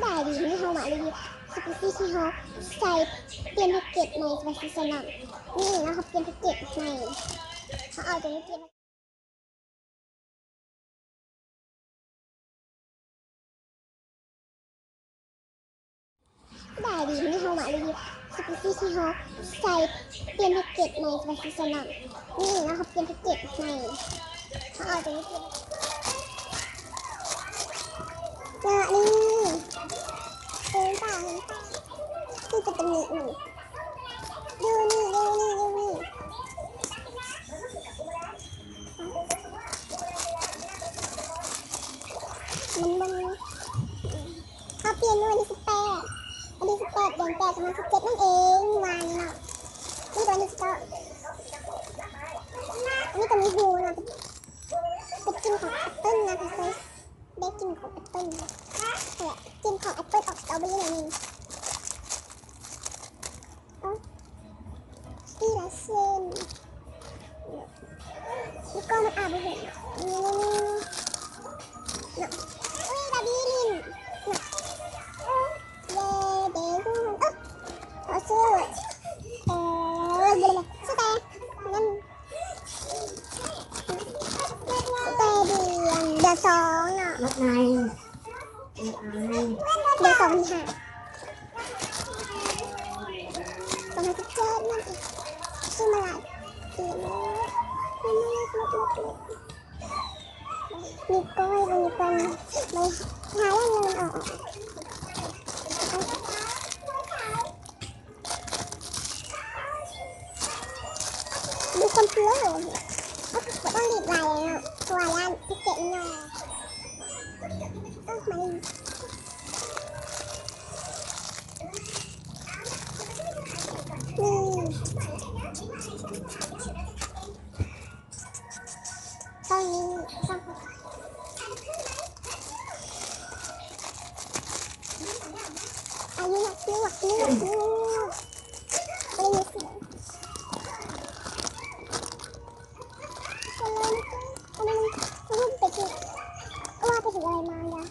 ได้ดีนี่เขามาเลยสปีซี่ที่เขาใส่เปลี่ยนแพ็กเกจใหม่สปีซี่สนองนี่นะครับเปลี่ยนแพ็กเกจใหม่เขาเอาตัวนี้เปลี่ยนได้ดีนี่เขามาเลยสปีซี่ที่เขาใส่เปลี่ยนแพ็กเกจใหม่สปีซี่สนองนี่นะครับเปลี่ยนแพ็กเกจใหม่เขาเอาตัวนี้เปลี่ยนเจอนี่เห็นป่ะที่จะเป็นนี่ดูนี่มันเขาเปลี่ยนวันที่18เดือน8 2017นั่นเองวันเนาะนี่ตัวนี้ก็อันนี้ก็มีหูนะเป็นกินของแอปเปิ้ลนะพี่เคยได้กินของแอปเปิ้ลแต่กินของแอปเปิ้ลออกสตรอเบอรี่หน่อยนึงที่ละเส้นแล้วก็มันอาบเห็นนี่นะอุ้ยบาร์บี้ลินนะเย่เด็กขอซื้อเดี๋ยวซื้อแต่นั่นแต่เดือน2เนาะรถในเดือน2มี5 2017นั่นเองซื้อมาหลายปีแล้วมีก้อยมีกันไปหาเงินออกดูคนเพื่อเลยก็ต้องรีบไล่เนาะตัวร้านที่เก็บเนาะมานี่ตอนนี้อายุหนักไม่ได้มีเสียงอันนี้มันไปกินว่าไปถึงอะไรมาเนี่ย